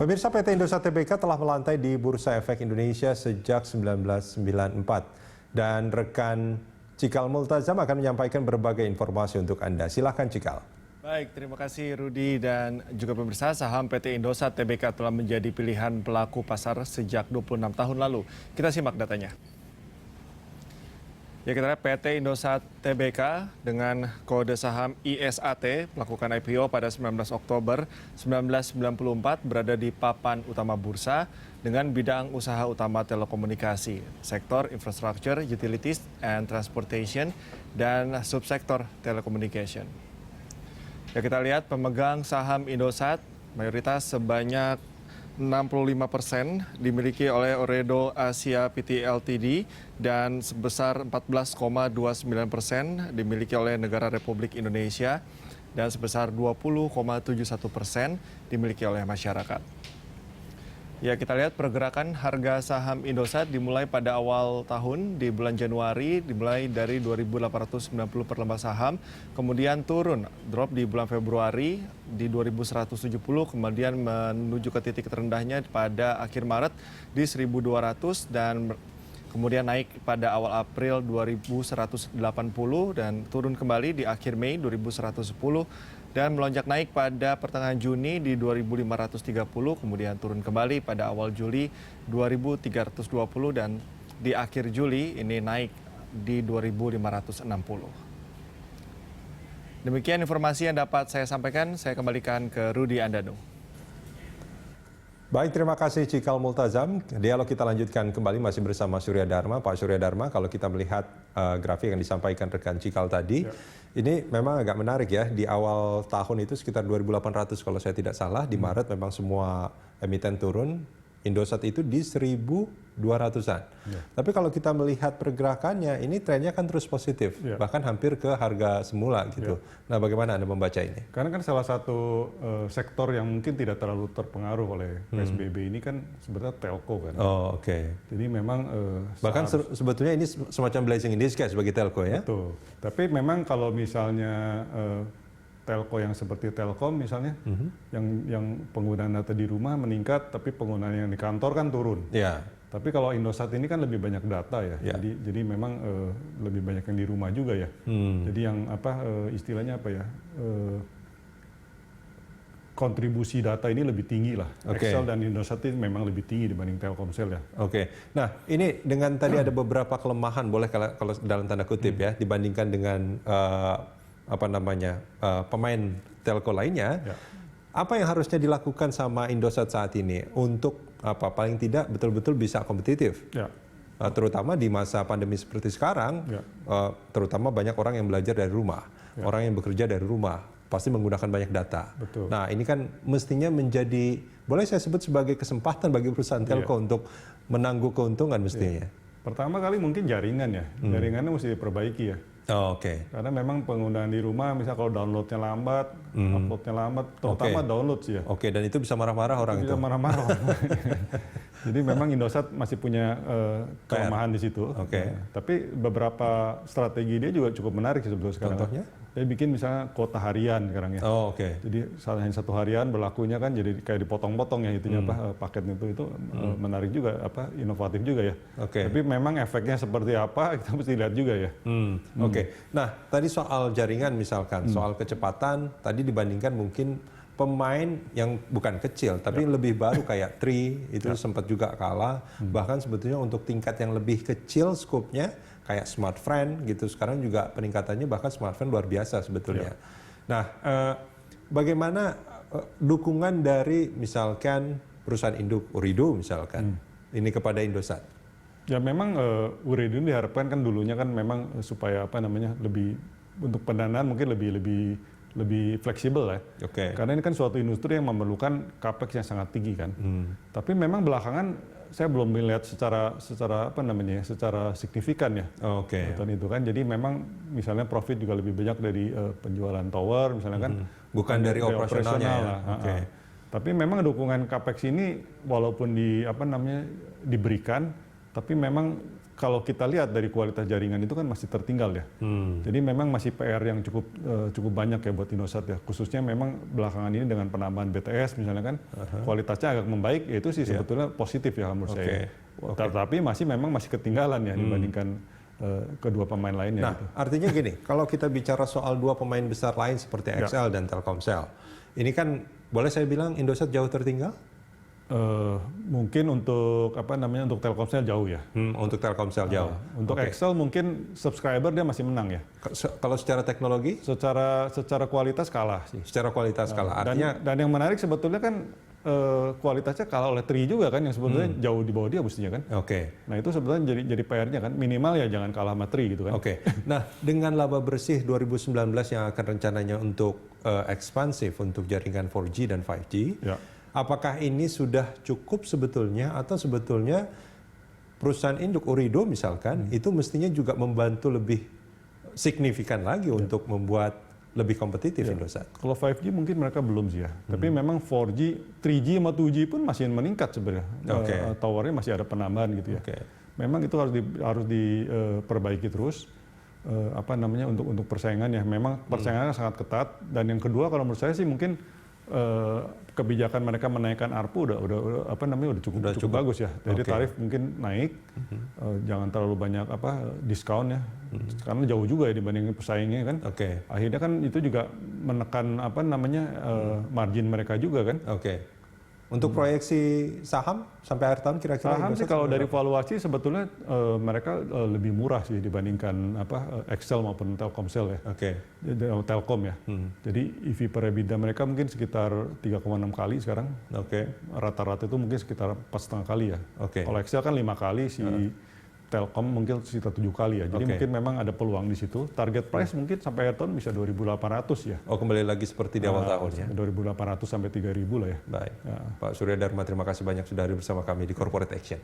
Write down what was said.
Pemirsa, PT Indosat Tbk telah melantai di Bursa Efek Indonesia sejak 1994. Dan rekan Cikal Multazam akan menyampaikan berbagai informasi untuk Anda. Silakan Cikal. Baik, terima kasih Rudi dan juga pemirsa. Saham PT Indosat Tbk telah menjadi pilihan pelaku pasar sejak 26 tahun lalu. Kita simak datanya. Ya, kita lihat PT Indosat Tbk dengan kode saham ISAT melakukan IPO pada 19 Oktober 1994 berada di papan utama bursa dengan bidang usaha utama telekomunikasi, sektor infrastructure, utilities, and transportation, dan subsektor telecommunication. Ya, kita lihat pemegang saham Indosat mayoritas sebanyak 65% dimiliki oleh Ooredoo Asia Pte Ltd dan sebesar 14,29% dimiliki oleh Negara Republik Indonesia dan sebesar 20,71% dimiliki oleh masyarakat. Ya, kita lihat pergerakan harga saham Indosat dimulai pada awal tahun di bulan Januari dimulai dari 2.890 per lembar saham, kemudian turun drop di bulan Februari di 2.170, kemudian menuju ke titik terendahnya pada akhir Maret di 1.200 dan kemudian naik pada awal April 2.180 dan turun kembali di akhir Mei 2.110 dan melonjak naik pada pertengahan Juni di 2.530, kemudian turun kembali pada awal Juli 2.320 dan di akhir Juli ini naik di 2.560. Demikian informasi yang dapat saya sampaikan, saya kembalikan ke Rudi Andanu. Baik, terima kasih Cikal Multazam. Dialog kita lanjutkan kembali masih bersama Surya Dharma. Pak Surya Dharma, kalau kita melihat grafik yang disampaikan rekan Cikal tadi, ini memang agak menarik ya. Di awal tahun itu sekitar 2.800 kalau saya tidak salah. Di Maret memang semua emiten turun. Indosat itu di 1.200-an. Tapi kalau kita melihat pergerakannya, ini trennya kan terus positif, bahkan hampir ke harga semula gitu. Nah, bagaimana Anda membaca ini? Karena kan salah satu sektor yang mungkin tidak terlalu terpengaruh oleh PSBB ini kan sebenarnya telco kan. Oh, oke. Jadi memang bahkan sebetulnya ini semacam blessing in disguise bagi telco ya. Betul. Tapi memang kalau misalnya telco yang seperti Telkom misalnya, yang penggunaan data di rumah meningkat, tapi penggunaan yang di kantor kan turun. Ya. Tapi kalau Indosat ini kan lebih banyak data ya, jadi memang lebih banyak yang di rumah juga ya. Jadi yang istilahnya apa ya? Kontribusi data ini lebih tinggi lah. Excel dan Indosat ini memang lebih tinggi dibanding Telkomsel ya. Oke. Nah, ini dengan tadi ada beberapa kelemahan, boleh kalau dalam tanda kutip ya, dibandingkan dengan pemain telco lainnya, apa yang harusnya dilakukan sama Indosat saat ini untuk paling tidak betul-betul bisa kompetitif, terutama di masa pandemi seperti sekarang, terutama banyak orang yang belajar dari rumah, orang yang bekerja dari rumah, pasti menggunakan banyak data. Betul. Nah, ini kan mestinya menjadi, boleh saya sebut sebagai kesempatan bagi perusahaan telco untuk menangguk keuntungan mestinya. Pertama kali mungkin jaringan ya, jaringannya mesti diperbaiki ya. Oh, oke. Karena memang penggunaan di rumah, misal kalau downloadnya lambat, uploadnya lambat, terutama download sih ya. Oke, dan itu bisa marah-marah orang itu. Bisa marah-marah. Jadi memang Indosat masih punya kelemahan di situ. Tapi beberapa strategi dia juga cukup menarik sebetulnya sekarang. Contohnya? Dia bikin misalnya kuota harian sekarang ya. Oh, oke. Jadi hanya satu harian berlakunya kan jadi kayak dipotong-potong ya itunya paketnya itu menarik juga, inovatif juga ya. Tapi memang efeknya seperti apa kita mesti lihat juga ya. Oke. Nah, tadi soal jaringan misalkan, soal kecepatan tadi dibandingkan mungkin pemain yang bukan kecil tapi lebih baru kayak Tri itu sempat juga kalah. Bahkan sebetulnya untuk tingkat yang lebih kecil skopnya kayak Smartfren gitu sekarang juga peningkatannya bahkan Smartfren luar biasa sebetulnya. Nah, bagaimana dukungan dari misalkan perusahaan induk Ooredoo misalkan ini kepada Indosat? Ya memang Ooredoo diharapkan kan dulunya kan memang supaya lebih untuk pendanaan mungkin lebih fleksibel ya. Karena ini kan suatu industri yang memerlukan capex yang sangat tinggi kan. Tapi memang belakangan saya belum melihat secara signifikan ya. Itu kan. Jadi memang misalnya profit juga lebih banyak dari penjualan tower misalnya kan. Bukan dari operasionalnya ya. Tapi memang dukungan capex ini walaupun diberikan, tapi memang kalau kita lihat dari kualitas jaringan itu kan masih tertinggal ya. Jadi memang masih PR yang cukup banyak ya buat Indosat ya. Khususnya memang belakangan ini dengan penambahan BTS misalnya kan, kualitasnya agak membaik, ya itu sih sebetulnya positif ya menurut saya. Tapi memang masih ketinggalan ya dibandingkan kedua pemain lainnya. Nah, gitu. artinya gini, kalau kita bicara soal dua pemain besar lain seperti XL dan Telkomsel, ini kan boleh saya bilang Indosat jauh tertinggal? Mungkin untuk untuk Telkomsel jauh ya. Untuk Telkomsel jauh. Untuk XL mungkin subscriber dia masih menang ya. Kalau secara teknologi? Secara kualitas kalah sih. Secara kualitas kalah. Artinya dan yang menarik sebetulnya kan kualitasnya kalah oleh Tri juga kan, yang sebetulnya jauh di bawah dia mestinya kan. Nah itu sebetulnya jadi PR-nya kan, minimal ya jangan kalah sama Tri gitu kan. Nah dengan laba bersih 2019 yang akan rencananya untuk ekspansif untuk jaringan 4G dan 5G, apakah ini sudah cukup sebetulnya, atau sebetulnya perusahaan induk Ooredoo misalkan itu mestinya juga membantu lebih signifikan lagi untuk membuat lebih kompetitif Indosat? Kalau 5G mungkin mereka belum sih ya, tapi memang 4G, 3G sama 2G pun masih meningkat sebenarnya. Towernya masih ada penambahan gitu ya. Memang itu harus diperbaiki terus. Untuk persaingan ya, memang persaingannya sangat ketat. Dan yang kedua kalau menurut saya sih mungkin kebijakan mereka menaikkan ARPU udah cukup bagus ya. Jadi tarif mungkin naik, jangan terlalu banyak diskon ya, karena jauh juga ya dibandingin pesaingnya kan. Akhirnya kan itu juga menekan margin mereka juga kan. Untuk proyeksi saham sampai akhir tahun kira-kira? Saham sih kalau dari valuasi sebetulnya mereka lebih murah sih dibandingkan XL maupun Telkomsel ya. Telkom ya. Jadi EV per EBITDA mereka mungkin sekitar 3,6 kali sekarang. Rata-rata itu mungkin sekitar 4,5 kali ya. Kalau XL kan 5 kali, si Telkom mungkin sekitar 7 kali ya. Jadi mungkin memang ada peluang di situ. Target price mungkin sampai akhir tahun bisa 2.800 ya. Kembali lagi seperti di awal tahun ya. 2.800 sampai 3.000 lah ya. Baik. Pak Surya Dharma, terima kasih banyak sudah hadir bersama kami di Corporate Action.